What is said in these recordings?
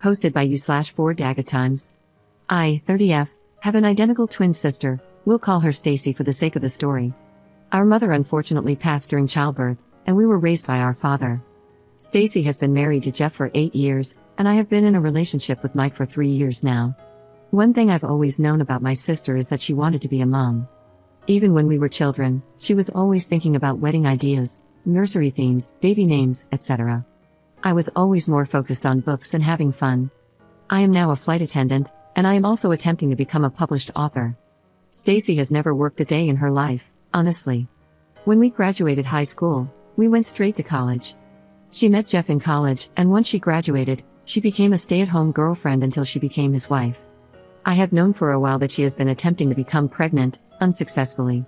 Hosted by you/4dagatimes. I, 30F, have an identical twin sister. We'll call her Stacy for the sake of the story. Our mother unfortunately passed during childbirth, and we were raised by our father. Stacy has been married to Jeff for 8 years, and I have been in a relationship with Mike for 3 years now. One thing I've always known about my sister is that she wanted to be a mom. Even when we were children, she was always thinking about wedding ideas, nursery themes, baby names, etc. I was always more focused on books and having fun. I am now a flight attendant, and I am also attempting to become a published author. Stacy has never worked a day in her life, honestly. When we graduated high school, we went straight to college. She met Jeff in college, and once she graduated, she became a stay-at-home girlfriend until she became his wife. I have known for a while that she has been attempting to become pregnant, unsuccessfully.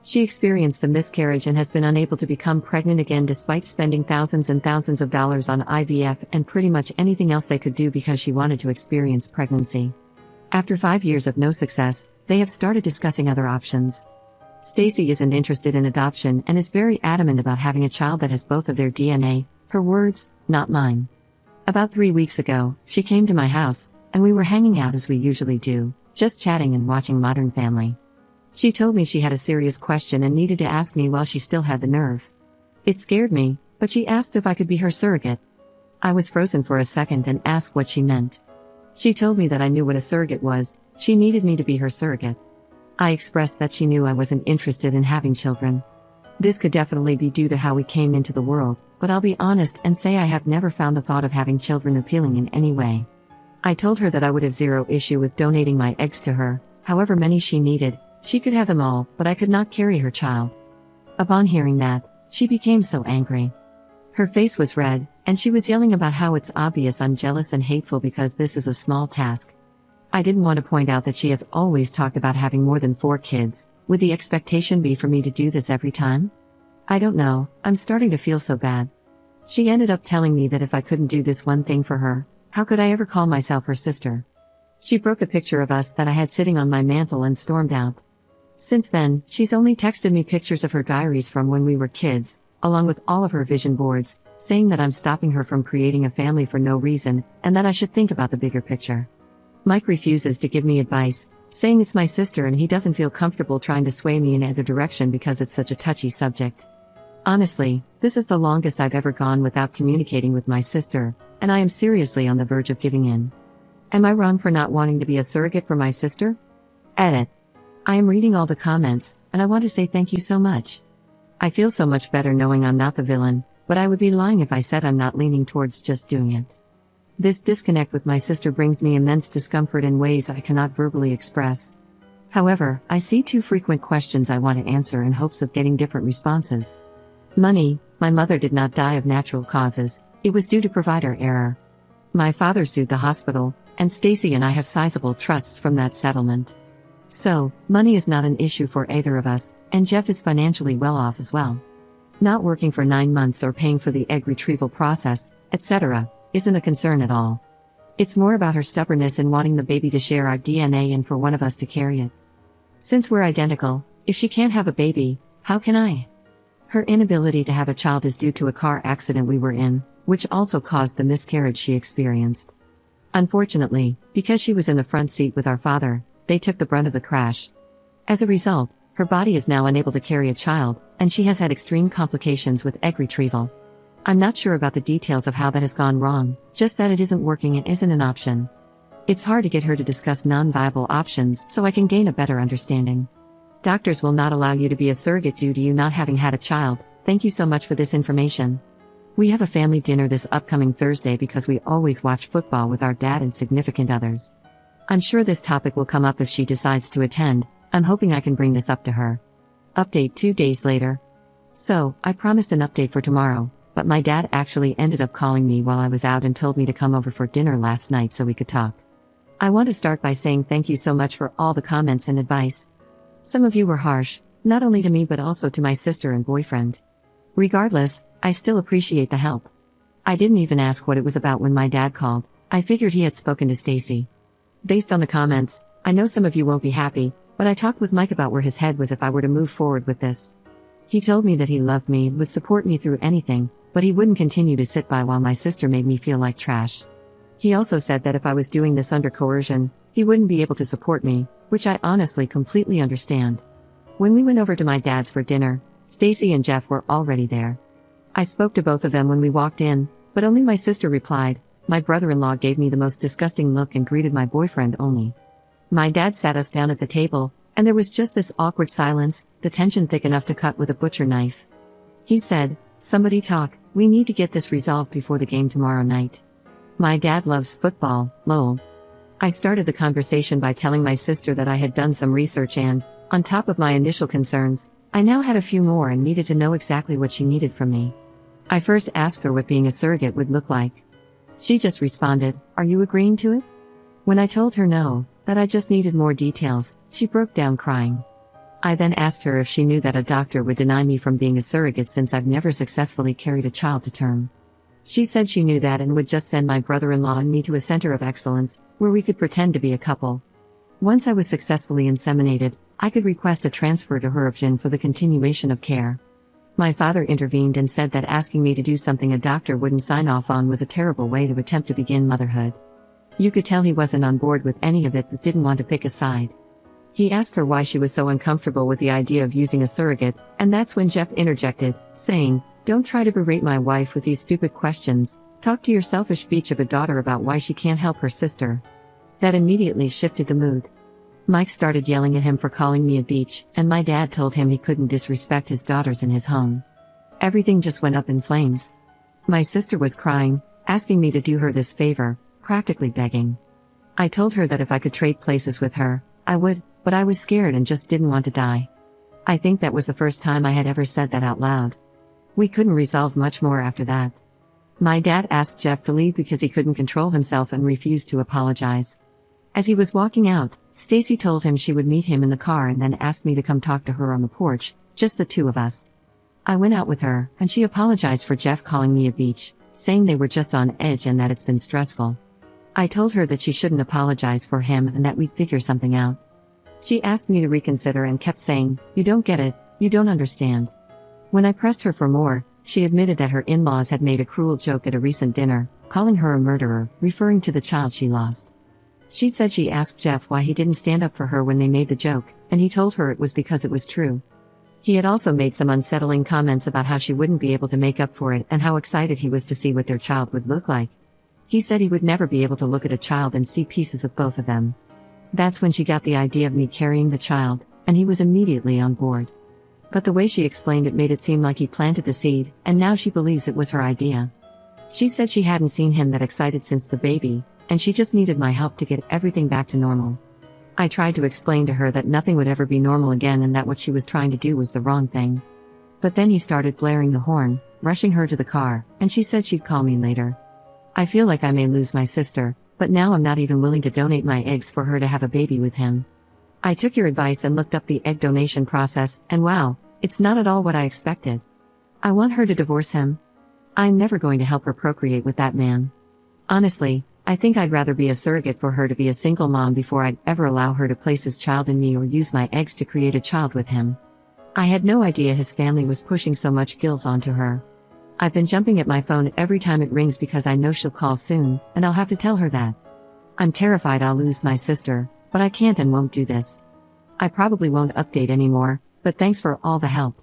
She experienced a miscarriage and has been unable to become pregnant again despite spending thousands and thousands of dollars on IVF and pretty much anything else they could do because she wanted to experience pregnancy. After 5 years of no success, they have started discussing other options. Stacy isn't interested in adoption and is very adamant about having a child that has both of their DNA, her words, not mine. About 3 weeks ago, she came to my house, and we were hanging out as we usually do, just chatting and watching Modern Family. She told me she had a serious question and needed to ask me while she still had the nerve. It scared me, but she asked if I could be her surrogate. I was frozen for a second and asked what she meant. She told me that I knew what a surrogate was. She needed me to be her surrogate. I expressed that she knew I wasn't interested in having children. This could definitely be due to how we came into the world, but I'll be honest and say I have never found the thought of having children appealing in any way. I told her that I would have zero issue with donating my eggs to her, however many she needed. She could have them all, but I could not carry her child. Upon hearing that, she became so angry. Her face was red, and she was yelling about how it's obvious I'm jealous and hateful because this is a small task. I didn't want to point out that she has always talked about having more than 4 kids. Would the expectation be for me to do this every time? I don't know, I'm starting to feel so bad. She ended up telling me that if I couldn't do this one thing for her, how could I ever call myself her sister? She broke a picture of us that I had sitting on my mantle and stormed out. Since then, she's only texted me pictures of her diaries from when we were kids, along with all of her vision boards, saying that I'm stopping her from creating a family for no reason, and that I should think about the bigger picture. Mike refuses to give me advice, saying it's my sister and he doesn't feel comfortable trying to sway me in either direction because it's such a touchy subject. Honestly, this is the longest I've ever gone without communicating with my sister, and I am seriously on the verge of giving in. Am I wrong for not wanting to be a surrogate for my sister? Edit. I am reading all the comments, and I want to say thank you so much. I feel so much better knowing I'm not the villain, but I would be lying if I said I'm not leaning towards just doing it. This disconnect with my sister brings me immense discomfort in ways I cannot verbally express. However, I see 2 frequent questions I want to answer in hopes of getting different responses. Money. My mother did not die of natural causes, it was due to provider error. My father sued the hospital, and Stacy and I have sizable trusts from that settlement. So, money is not an issue for either of us, and Jeff is financially well off as well. Not working for 9 months or paying for the egg retrieval process, etc., isn't a concern at all. It's more about her stubbornness in wanting the baby to share our DNA and for one of us to carry it. Since we're identical, if she can't have a baby, how can I? Her inability to have a child is due to a car accident we were in, which also caused the miscarriage she experienced. Unfortunately, because she was in the front seat with our father, they took the brunt of the crash. As a result, her body is now unable to carry a child, and she has had extreme complications with egg retrieval. I'm not sure about the details of how that has gone wrong, just that it isn't working and isn't an option. It's hard to get her to discuss non-viable options so I can gain a better understanding. Doctors will not allow you to be a surrogate due to you not having had a child. Thank you so much for this information. We have a family dinner this upcoming Thursday because we always watch football with our dad and significant others. I'm sure this topic will come up if she decides to attend. I'm hoping I can bring this up to her. Update 2 days later. So, I promised an update for tomorrow, but my dad actually ended up calling me while I was out and told me to come over for dinner last night so we could talk. I want to start by saying thank you so much for all the comments and advice. Some of you were harsh, not only to me but also to my sister and boyfriend. Regardless, I still appreciate the help. I didn't even ask what it was about when my dad called. I figured he had spoken to Stacy. Based on the comments, I know some of you won't be happy, but I talked with Mike about where his head was if I were to move forward with this. He told me that he loved me and would support me through anything, but he wouldn't continue to sit by while my sister made me feel like trash. He also said that if I was doing this under coercion, he wouldn't be able to support me, which I honestly completely understand. When we went over to my dad's for dinner, Stacy and Jeff were already there. I spoke to both of them when we walked in, but only my sister replied. My brother-in-law gave me the most disgusting look and greeted my boyfriend only. My dad sat us down at the table, and there was just this awkward silence, the tension thick enough to cut with a butcher knife. He said, "Somebody talk, we need to get this resolved before the game tomorrow night." My dad loves football, lol. I started the conversation by telling my sister that I had done some research and, on top of my initial concerns, I now had a few more and needed to know exactly what she needed from me. I first asked her what being a surrogate would look like. She just responded, "Are you agreeing to it?" When I told her no, that I just needed more details, she broke down crying. I then asked her if she knew that a doctor would deny me from being a surrogate since I've never successfully carried a child to term. She said she knew that and would just send my brother-in-law and me to a center of excellence, where we could pretend to be a couple. Once I was successfully inseminated, I could request a transfer to her option for the continuation of care. My father intervened and said that asking me to do something a doctor wouldn't sign off on was a terrible way to attempt to begin motherhood. You could tell he wasn't on board with any of it but didn't want to pick a side. He asked her why she was so uncomfortable with the idea of using a surrogate, and that's when Jeff interjected, saying, "Don't try to berate my wife with these stupid questions, talk to your selfish bitch of a daughter about why she can't help her sister." That immediately shifted the mood. Mike started yelling at him for calling me a bitch, and my dad told him he couldn't disrespect his daughters in his home. Everything just went up in flames. My sister was crying, asking me to do her this favor, practically begging. I told her that if I could trade places with her, I would, but I was scared and just didn't want to die. I think that was the first time I had ever said that out loud. We couldn't resolve much more after that. My dad asked Jeff to leave because he couldn't control himself and refused to apologize. As he was walking out, Stacy told him she would meet him in the car and then asked me to come talk to her on the porch, just the two of us. I went out with her, and she apologized for Jeff calling me a bitch, saying they were just on edge and that it's been stressful. I told her that she shouldn't apologize for him and that we'd figure something out. She asked me to reconsider and kept saying, "You don't get it, you don't understand." When I pressed her for more, she admitted that her in-laws had made a cruel joke at a recent dinner, calling her a murderer, referring to the child she lost. She said she asked Jeff why he didn't stand up for her when they made the joke, and he told her it was because it was true. He had also made some unsettling comments about how she wouldn't be able to make up for it and how excited he was to see what their child would look like. He said he would never be able to look at a child and see pieces of both of them. That's when she got the idea of me carrying the child, and he was immediately on board. But the way she explained it made it seem like he planted the seed, and now she believes it was her idea. She said she hadn't seen him that excited since the baby, and she just needed my help to get everything back to normal. I tried to explain to her that nothing would ever be normal again and that what she was trying to do was the wrong thing. But then he started blaring the horn, rushing her to the car, and she said she'd call me later. I feel like I may lose my sister, but now I'm not even willing to donate my eggs for her to have a baby with him. I took your advice and looked up the egg donation process, and wow, it's not at all what I expected. I want her to divorce him. I'm never going to help her procreate with that man. Honestly, I think I'd rather be a surrogate for her to be a single mom before I'd ever allow her to place his child in me or use my eggs to create a child with him. I had no idea his family was pushing so much guilt onto her. I've been jumping at my phone every time it rings because I know she'll call soon, and I'll have to tell her that. I'm terrified I'll lose my sister, but I can't and won't do this. I probably won't update anymore, but thanks for all the help.